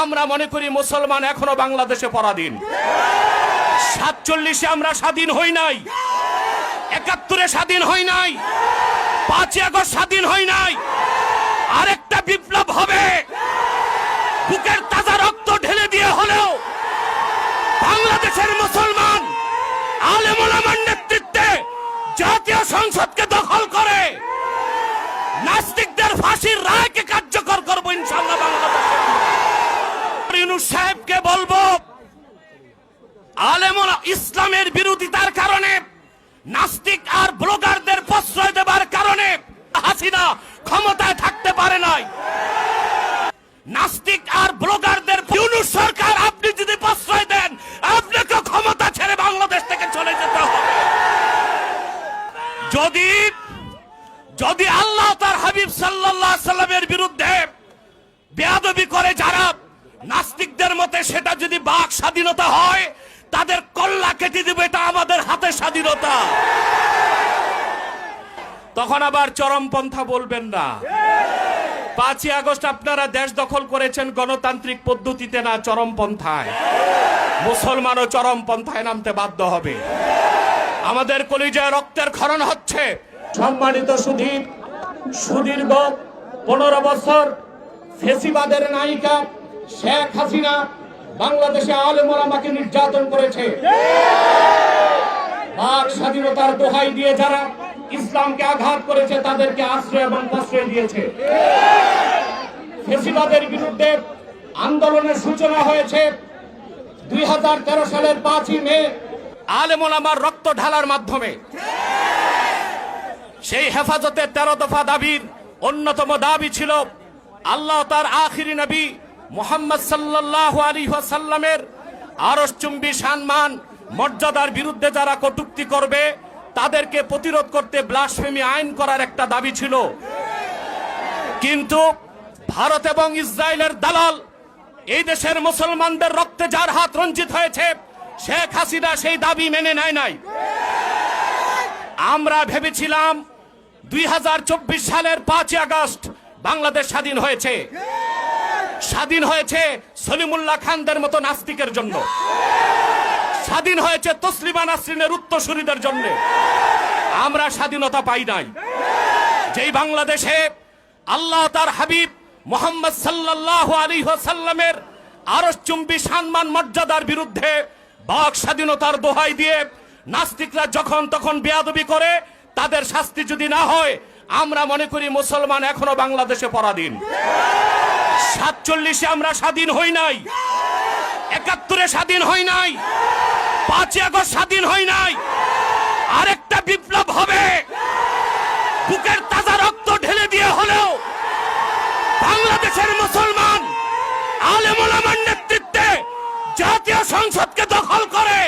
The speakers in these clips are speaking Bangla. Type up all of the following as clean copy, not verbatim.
আমরা মনে করি মুসলমান এখনো বাংলাদেশে পরাধীন। 47-এ আমরা স্বাধীন হই নাই, 71-এ স্বাধীন হই নাই, 5ই আগস্ট স্বাধীন হই নাই। আরেকটা বিপ্লব হবে, বুকের তাজা রক্ত ঢেলে দিয়ে হলেও বাংলাদেশের মুসলমান আলেম ওলামার নেতৃত্বে জাতীয় সংসদকে দখল করে নাস্তিকদের ফাঁসির রায়কে কার্যকর করবো ইনশাআল্লাহ। বাংলাদেশে ইউনূস সাহেবকে বলবো, আলেম ইসলামের বিরোধিতার কারণে, নাস্তিক আর ব্লগারদের প্রশ্রয় দেবার কারণে হাসিনা ক্ষমতায় থাকতে পারে নাই। নাস্তিক আর ব্লগারদের ইউনূস সরকার আপনি যদি প্রশ্রয় দেন, আপনাকে ক্ষমতা ছেড়ে বাংলাদেশ থেকে চলে যেতে হবে। যদি আল্লাহ তার হাবিব সাল্লাল্লাহু আলাইহি সাল্লামের বিরুদ্ধে বেয়াদবি করে যারা নাস্তিকদের মতে, সেটা যদি বাক স্বাধীনতা হয়, তাদের কল্লা কেটে দিবে, এটা আমাদের হাতে স্বাধীনতা। তখন আবার চরমপন্থা বলবেন না। 5ই আগস্ট আপনারা দেশ দখল করেছেন গণতান্ত্রিক পদ্ধতিতে, না চরমপন্থায়। মুসলমানও চরমপন্থায় নামতে বাধ্য হবে। আমাদের কলিজায় রক্তের ক্ষরণ হচ্ছে। সম্মানিত সুদীর্ঘ 15 বছর ফেসিবাদের নায়িকা শেখ হাসিনা বাংলাদেশে আলেম ওলামাকে নির্যাতন করেছে। বাক স্বাধীনতার দোহাই দিয়ে যারা ইসলামকে আঘাত করেছে, তাদেরকে আশ্রয় এবং প্রশ্রয় দিয়েছে। ফেসিবাদের বিরুদ্ধে আন্দোলনের সূচনা হয়েছে 2013 সালের 5ই মে আলেম ওলামার রক্ত ঢালার মাধ্যমে। সেই হেফাজতের 13 দফা দাবির অন্যতম দাবি ছিল আল্লাহ তার আখিরি নবী মুহাম্মদ সাল্লাল্লাহু আলাইহি ওয়াসাল্লামের আরশচুম্বী সম্মান মর্যাদার বিরুদ্ধে যারা কটূক্তি করবে, তাদেরকে প্রতিরোধ করতে ব্লাসফেমি আইন করার একটা দাবি ছিল। কিন্তু ভারত এবং ইসরায়েলের দালাল এই দেশের মুসলমানদের রক্তে যার হাত রঞ্জিত হয়েছে, শেখ হাসিনা সেই দাবি মেনে নেয় নাই। আমরা ভেবেছিলাম 2024 সালের 5ই আগস্ট বাংলাদেশ স্বাধীন হয়েছে। স্বাধীন হয়েছে সলিমুল্লাহ খানদের মতো নাস্তিকের জন্য, স্বাধীন হয়েছে তসলিমা নাসরিনের উত্তরসূরিদের জন্য। আমরা স্বাধীনতা পাই নাই। যেই বাংলাদেশে আল্লাহ তার হাবিব মুহাম্মদ সাল্লাল্লাহু আলাইহি ওয়াসাল্লামের আরশচুম্বী সম্মান মর্যাদার বিরুদ্ধে বাক স্বাধীনতার দোহাই দিয়ে নাস্তিকরা যখন তখন বেয়াদবি করে, তাদের শাস্তি যদি না হয়, আমরা মনে করি মুসলমান এখনো বাংলাদেশে পরাধীন। 47-এ আমরা স্বাধীন হই নাই, 71-এ স্বাধীন হই নাই, 5ই আগস্ট স্বাধীন হই নাই। আরেকটা বিপ্লব হবে, বুকের তাজা রক্ত ঢেলে দিয়ে হলেও বাংলাদেশের মুসলমান আলেম ওলামার নেতৃত্বে জাতীয় সংসদকে দখল করে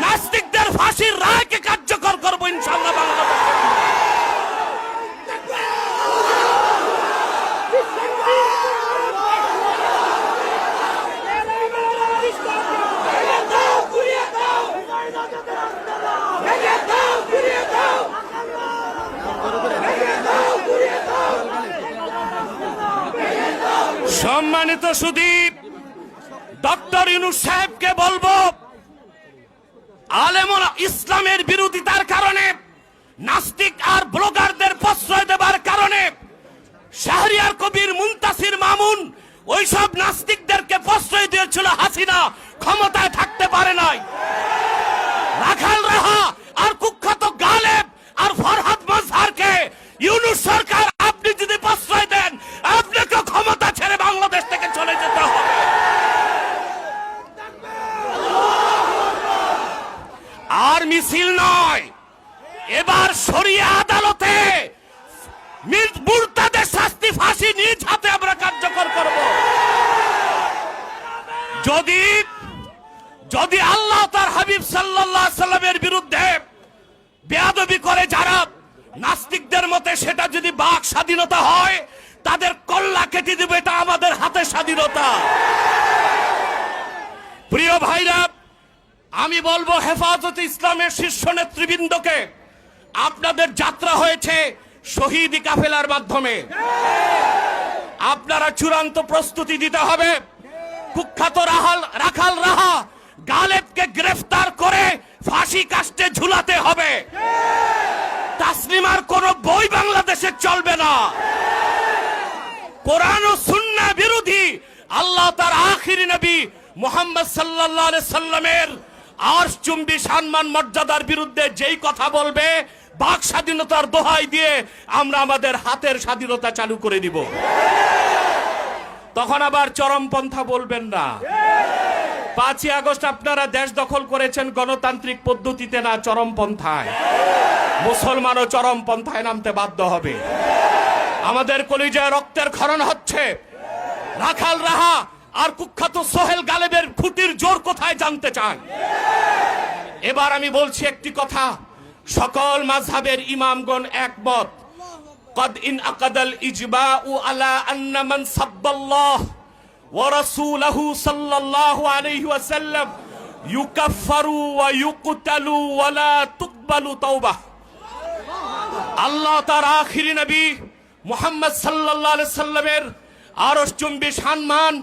নাস্তিকদের ফাঁসির রায়কে কার্যকর করবো ইনশাআল্লাহ। বাংলাদেশে সম্মানিত সুধী, ডক্টর ইউনূস সাহেবকে বলবো, আলেম ইসলামের বিরোধিতার কারণে, নাস্তিক আর ব্লগারদের প্রশ্রয় দেবার কারণে শাহরিয়ার কবির, মুনতাসির মামুন, ওইসব নাস্তিকদেরকে প্রশ্রয় দিয়েছিল হাসিনা, ক্ষমতায় থাকতে পারে নাই। রাখাল রাহা আর কুখ্যাত গালেব আর ফরহাদ মজহারকে ইউনূস সরকার আপনি যদি প্রশ্রয় দেন, আপনাকে ক্ষমতা ছেড়ে বাংলাদেশ থেকে চলে যেতে হবে। আর মিছিল নয়, এবার শরিয়া আদালতে মুরতাদের শাস্তি, ফাঁসি নিজ হাতে আমরা কার্যকর করব। যদি আল্লাহ তার হাবিব সাল্লাল্লাহু আলাইহি সাল্লামের বিরুদ্ধে বেয়াদবি করে যারা নাস্তিকদের মতে, সেটা যদি বাক স্বাধীনতা হয়, তাদের কল্লা কেটে দিবে, এটা আমাদের হাতে স্বাধীনতা। প্রিয় ভাইরা, আমি বলবো হেফাজতে ইসলামের শীর্ষ নেতৃবৃন্দকে, আপনাদের যাত্রা হয়েছে শহীদি কাফেলার মাধ্যমে। আপনারা চূড়ান্ত প্রস্তুতি দিতে হবে। কুখ্যাত রাখাল রাহা গালেবকে গ্রেফতার করে ফাঁসি কাস্টে ঝুলাতে হবে। তাসলিমার কোন বই বাংলাদেশে চলবে না। কোরআন ও সুন্নাহ বিরোধী আল্লাহ তার আখিরি নবী মুহাম্মদ সাল্লাল্লাহু আলাইহি সাল্লামের আরশচুম্বী সম্মান মর্যাদার বিরুদ্ধে যেই কথা বলবে, বাক স্বাধীনতার দোহাই দিয়ে আমরা আমাদের হাতের স্বাধীনতা চালু করে দিব। তখন আবার চরমপন্থা বলবেন না। 5ই আগস্ট আপনারা দেশ দখল করেছেন গণতান্ত্রিক পদ্ধতিতে না, চরমপন্থায়। মুসলমানও চরমপন্থায় নামতে বাধ্য হবে। আমাদের কলিজায় রক্তের ক্ষরণ হচ্ছে। রাখাল রাহা আর কুখ্যাত সোহেল গালেবের খুঁটির জোর কোথায় জানতে চান। এবার আমি বলছি একটি কথা, সকল মাযহাবের ইমামগণ একমত। قد انعقد الإجماع على أن من سب الله ورسوله صلى الله عليه وسلم يكفر ويقتل ولا تقبل توبة। আল্লাহ তার আখিরি নবী মুহাম্মদ সাল্লাল্লাহু আলাইহি সাল্লামের আরশচুম্বী সম্মান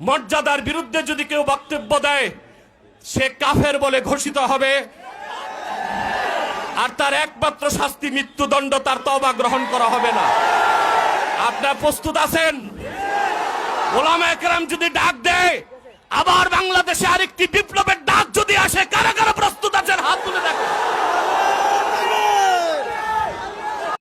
মর্যাদার বিরুদ্ধে যদি কেউ বক্তব্য দেয়, সে কাফের বলে ঘোষিত হবে, আর তার একমাত্র শাস্তি মৃত্যুদণ্ড, তার তওবা গ্রহণ করা হবে না। আপনারা প্রস্তুত আছেন? ওলামায়ে কেরাম যদি ডাক দেয়, আবার বাংলাদেশে আরেকটি বিপ্লবের ডাক যদি আসে, কারা কারা প্রস্তুত আছেন হাত তুলে দেখো।